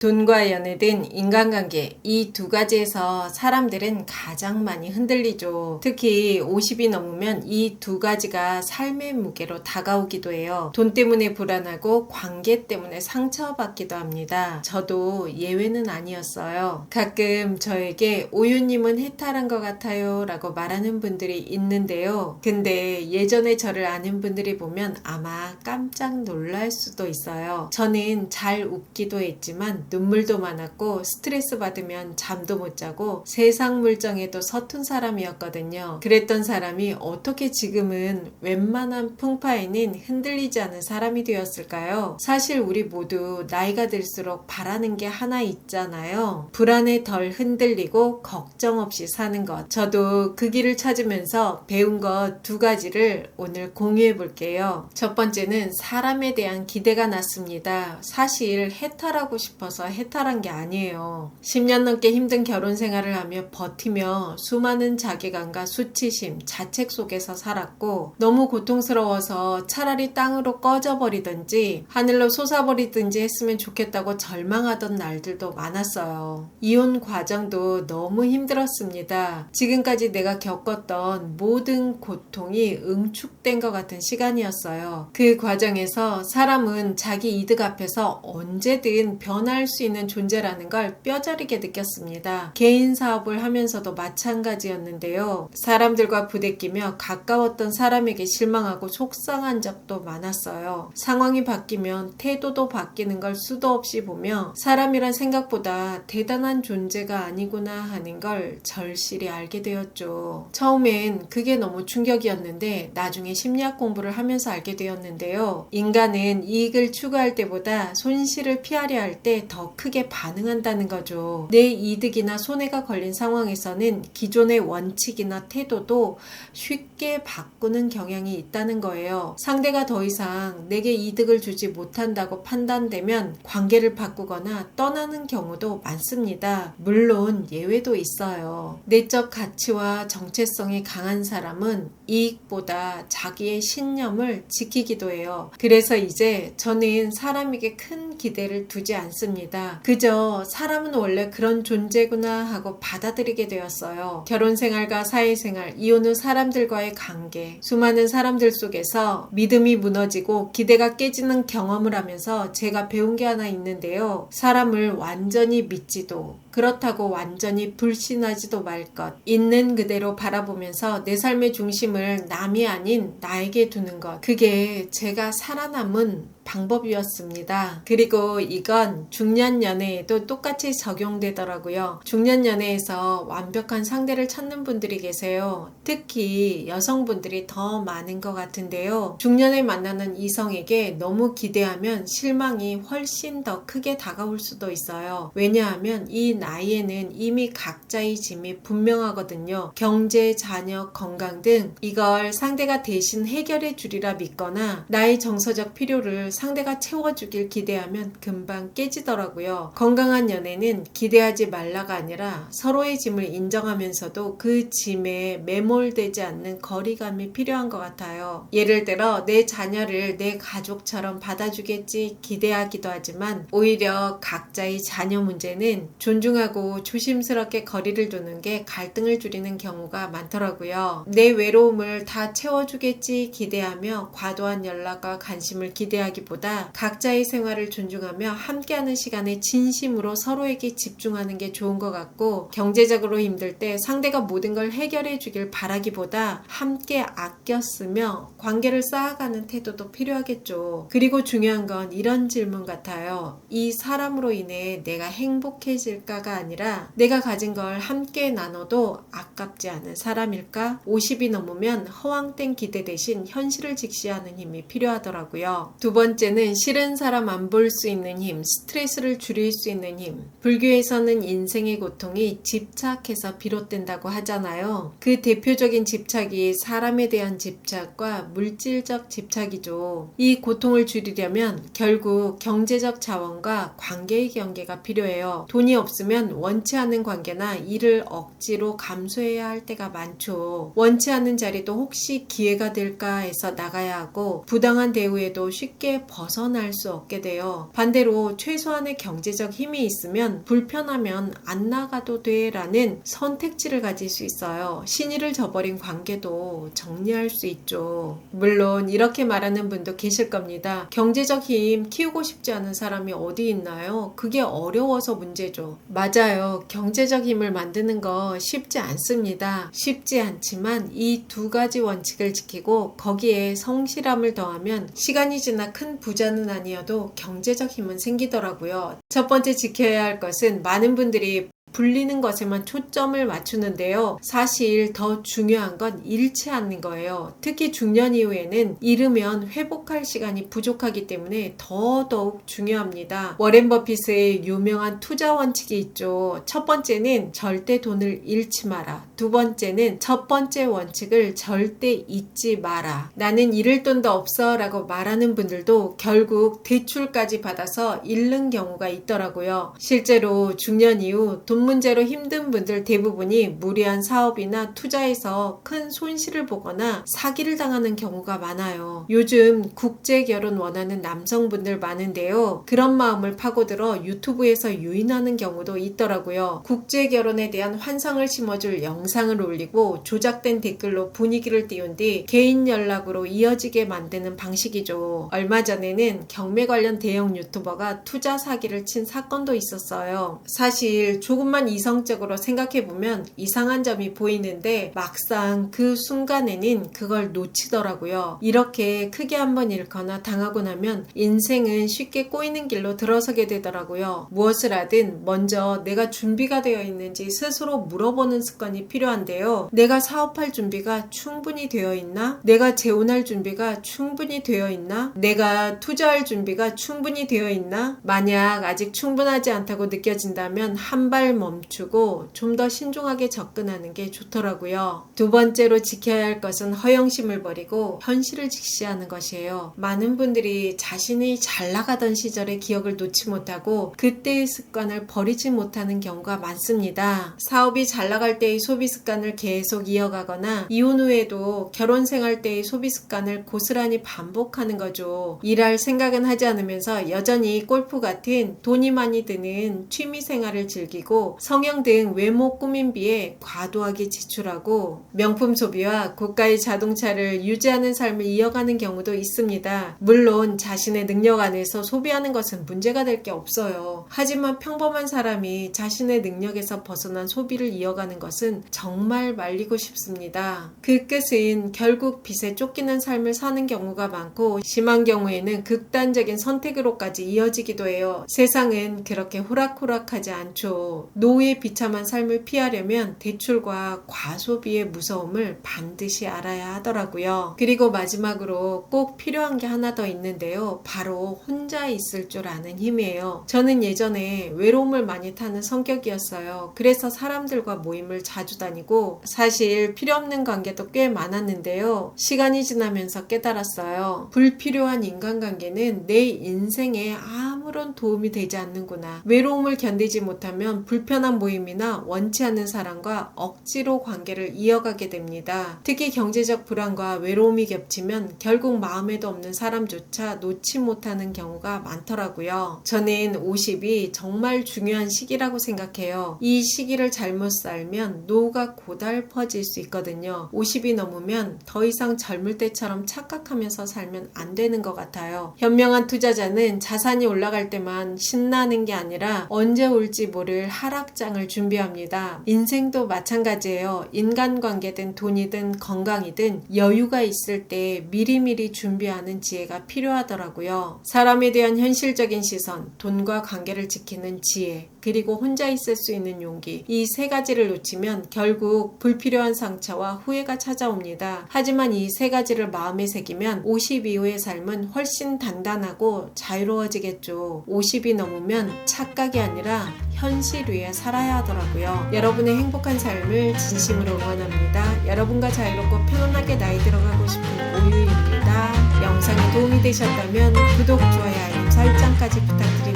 돈과 연애든 인간관계, 이 두 가지에서 사람들은 가장 많이 흔들리죠. 특히 50이 넘으면 이 두 가지가 삶의 무게로 다가오기도 해요. 돈 때문에 불안하고 관계 때문에 상처받기도 합니다. 저도 예외는 아니었어요. 가끔 저에게 오유님은 해탈한 것 같아요 라고 말하는 분들이 있는데요. 근데 예전에 저를 아는 분들이 보면 아마 깜짝 놀랄 수도 있어요. 저는 잘 웃기도 했지만 눈물도 많았고 스트레스 받으면 잠도 못 자고 세상 물정에도 서툰 사람이었거든요. 그랬던 사람이 어떻게 지금은 웬만한 풍파에는 흔들리지 않은 사람이 되었을까요? 사실 우리 모두 나이가 들수록 바라는 게 하나 있잖아요. 불안에 덜 흔들리고 걱정 없이 사는 것. 저도 그 길을 찾으면서 배운 것 두 가지를 오늘 공유해 볼게요. 첫 번째는 사람에 대한 기대가 났습니다. 사실 해탈하고 싶어서 해탈한 게 아니에요. 10년 넘게 힘든 결혼 생활을 하며 버티며 수많은 자괴감과 수치심, 자책 속에서 살았고 너무 고통스러워서 차라리 땅으로 꺼져버리든지 하늘로 솟아버리든지 했으면 좋겠다고 절망하던 날들도 많았어요. 이혼 과정도 너무 힘들었습니다. 지금까지 내가 겪었던 모든 고통이 응축된 것 같은 시간이었어요. 그 과정에서 사람은 자기 이득 앞에서 언제든 변할 수 있는 존재라는 걸 뼈저리게 느꼈습니다. 개인 사업을 하면서도 마찬가지였는데요. 사람들과 부대끼며 가까웠던 사람에게 실망하고 속상한 적도 많았어요. 상황이 바뀌면 태도도 바뀌는 걸 수도 없이 보며 사람이란 생각보다 대단한 존재가 아니구나 하는 걸 절실히 알게 되었죠. 처음엔 그게 너무 충격이었는데 나중에 심리학 공부를 하면서 알게 되었는데요. 인간은 이익을 추구할 때보다 손실을 피하려 할 때 더 크게 반응한다는 거죠. 내 이득이나 손해가 걸린 상황에서는 기존의 원칙이나 태도도 쉽게 바꾸는 경향이 있다는 거예요. 상대가 더 이상 내게 이득을 주지 못한다고 판단되면 관계를 바꾸거나 떠나는 경우도 많습니다. 물론 예외도 있어요. 내적 가치와 정체성이 강한 사람은 이익보다 자기의 신념을 지키기도 해요. 그래서 이제 저는 사람에게 큰 기대를 두지 않습니다. 그저 사람은 원래 그런 존재구나 하고 받아들이게 되었어요. 결혼 생활과 사회생활, 이혼 후 사람들과의 관계, 수많은 사람들 속에서 믿음이 무너지고 기대가 깨지는 경험을 하면서 제가 배운 게 하나 있는데요. 사람을 완전히 믿지도 그렇다고 완전히 불신하지도 말 것. 있는 그대로 바라보면서 내 삶의 중심을 남이 아닌 나에게 두는 것. 그게 제가 살아남은 방법이었습니다. 그리고 이건 중년 연애에도 똑같이 적용되더라고요. 중년 연애에서 완벽한 상대를 찾는 분들이 계세요. 특히 여성분들이 더 많은 것 같은데요. 중년에 만나는 이성에게 너무 기대하면 실망이 훨씬 더 크게 다가올 수도 있어요. 왜냐하면 이 나이에는 이미 각자의 짐이 분명하거든요. 경제, 자녀, 건강 등 이걸 상대가 대신 해결해 주리라 믿거나 나의 정서적 필요를 상대가 채워주길 기대하면 금방 깨지더라고요. 건강한 연애는 기대하지 말라가 아니라 서로의 짐을 인정하면서도 그 짐에 매몰되지 않는 거리감이 필요한 것 같아요. 예를 들어 내 자녀를 내 가족처럼 받아주겠지 기대하기도 하지만 오히려 각자의 자녀 문제는 존중하고 조심스럽게 거리를 두는 게 갈등을 줄이는 경우가 많더라고요. 내 외로움을 다 채워주겠지 기대하며 과도한 연락과 관심을 기대하기보다 각자의 생활을 존중하며 함께하는 시간에 진심으로 서로에게 집중하는 게 좋은 것 같고, 경제적으로 힘들 때 상대가 모든 걸 해결해 주길 바라기보다 함께 아껴 쓰며 관계를 쌓아가는 태도도 필요하겠죠. 그리고 중요한 건 이런 질문 같아요. 이 사람으로 인해 내가 행복해질까가 아니라 내가 가진 걸 함께 나눠도 아깝지 않은 사람일까? 50이 넘으면 허황된 기대 대신 현실을 직시하는 힘이 필요하더라고요. 두 번째는 싫은 사람 안 볼 수 있는 힘, 스트레스를 줄일 수 있는 힘. 불교에서는 인생의 고통이 집착해서 비롯된다고 하잖아요. 그 대표적인 집착이 사람에 대한 집착과 물질적 집착이죠. 이 고통을 줄이려면 결국 경제적 자원과 관계의 경계가 필요해요. 돈이 없으면 있으면 원치 않는 관계나 일을 억지로 감수해야 할 때가 많죠. 원치 않는 자리도 혹시 기회가 될까 해서 나가야 하고 부당한 대우에도 쉽게 벗어날 수 없게 돼요. 반대로 최소한의 경제적 힘이 있으면 불편하면 안 나가도 돼 라는 선택지를 가질 수 있어요. 신의를 저버린 관계도 정리할 수 있죠. 물론 이렇게 말하는 분도 계실 겁니다. 경제적 힘 키우고 싶지 않은 사람이 어디 있나요? 그게 어려워서 문제죠. 맞아요. 경제적 힘을 만드는 거 쉽지 않습니다. 쉽지 않지만 이 두 가지 원칙을 지키고 거기에 성실함을 더하면 시간이 지나 큰 부자는 아니어도 경제적 힘은 생기더라고요. 첫 번째 지켜야 할 것은 많은 분들이 불리는 것에만 초점을 맞추는데요. 사실 더 중요한 건 잃지 않는 거예요. 특히 중년 이후에는 잃으면 회복할 시간이 부족하기 때문에 더더욱 중요합니다. 워렌 버핏의 유명한 투자 원칙이 있죠. 첫 번째는 절대 돈을 잃지 마라. 두 번째는 첫 번째 원칙을 절대 잊지 마라. 나는 잃을 돈도 없어 라고 말하는 분들도 결국 대출까지 받아서 잃는 경우가 있더라고요. 실제로 중년 이후 돈 문제로 힘든 분들 대부분이 무리한 사업이나 투자에서 큰 손실을 보거나 사기를 당하는 경우가 많아요. 요즘 국제 결혼 원하는 남성분들 많은데요. 그런 마음을 파고들어 유튜브에서 유인하는 경우도 있더라고요. 국제 결혼에 대한 환상을 심어줄 영상을 올리고 조작된 댓글로 분위기를 띄운 뒤 개인 연락으로 이어지게 만드는 방식이죠. 얼마 전에는 경매 관련 대형 유튜버가 투자 사기를 친 사건도 있었어요. 사실 조금만 이성적으로 생각해보면 이상한 점이 보이는데 막상 그 순간에는 그걸 놓치더라고요. 이렇게 크게 한번 잃거나 당하고 나면 인생은 쉽게 꼬이는 길로 들어서게 되더라고요. 무엇을 하든 먼저 내가 준비가 되어 있는지 스스로 물어보는 습관이 필요한데요. 내가 사업할 준비가 충분히 되어 있나? 내가 재혼할 준비가 충분히 되어 있나? 내가 투자할 준비가 충분히 되어 있나? 만약 아직 충분하지 않다고 느껴진다면 한 발 멈추고 좀 더 신중하게 접근하는 게 좋더라고요. 두 번째로 지켜야 할 것은 허영심을 버리고 현실을 직시하는 것이에요. 많은 분들이 자신이 잘 나가던 시절의 기억을 놓지 못하고 그때의 습관을 버리지 못하는 경우가 많습니다. 사업이 잘 나갈 때의 소비 습관을 계속 이어가거나 이혼 후에도 결혼 생활 때의 소비 습관을 고스란히 반복하는 거죠. 일할 생각은 하지 않으면서 여전히 골프 같은 돈이 많이 드는 취미 생활을 즐기고 성형 등 외모 꾸민비에 과도하게 지출하고 명품 소비와 고가의 자동차를 유지하는 삶을 이어가는 경우도 있습니다. 물론 자신의 능력 안에서 소비하는 것은 문제가 될 게 없어요. 하지만 평범한 사람이 자신의 능력에서 벗어난 소비를 이어가는 것은 정말 말리고 싶습니다. 그 끝은 결국 빚에 쫓기는 삶을 사는 경우가 많고 심한 경우에는 극단적인 선택으로까지 이어지기도 해요. 세상은 그렇게 호락호락하지 않죠. 노후의 비참한 삶을 피하려면 대출과 과소비의 무서움을 반드시 알아야 하더라고요. 그리고 마지막으로 꼭 필요한 게 하나 더 있는데요. 바로 혼자 있을 줄 아는 힘이에요. 저는 예전에 외로움을 많이 타는 성격이었어요. 그래서 사람들과 모임을 자주 다니고 사실 필요 없는 관계도 꽤 많았는데요. 시간이 지나면서 깨달았어요. 불필요한 인간관계는 내 인생에 아무런 도움이 되지 않는구나. 외로움을 견디지 못하면 불편한 모임이나 원치 않는 사람과 억지로 관계를 이어가게 됩니다. 특히 경제적 불안과 외로움이 겹치면 결국 마음에도 없는 사람조차 놓지 못하는 경우가 많더라고요. 저는 50이 정말 중요한 시기라고 생각해요. 이 시기를 잘못 살면 노후가 고달퍼질 수 있거든요. 50이 넘으면 더 이상 젊을 때처럼 착각하면서 살면 안 되는 것 같아요. 현명한 투자자는 자산이 올라갈 때만 신나는 게 아니라 언제 올지 모를 하락장을 준비합니다. 인생도 마찬가지예요. 인간관계든 돈이든 건강이든 여유가 있을 때 미리미리 준비하는 지혜가 필요하더라고요. 사람에 대한 현실적인 시선, 돈과 관계를 지키는 지혜, 그리고 혼자 있을 수 있는 용기, 이 세 가지를 놓치면 결국 불필요한 상처와 후회가 찾아옵니다. 하지만 이 세 가지를 마음에 새기면 50 이후의 삶은 훨씬 단단하고 자유로워지겠죠. 50이 넘으면 착각이 아니라 현실 위에 살아야 하더라고요. 여러분의 행복한 삶을 진심으로 응원합니다. 여러분과 자유롭고 편안하게 나이 들어가고 싶은 오유입니다. 영상이 도움이 되셨다면 구독, 좋아요, 알림 설정까지 부탁드립니다.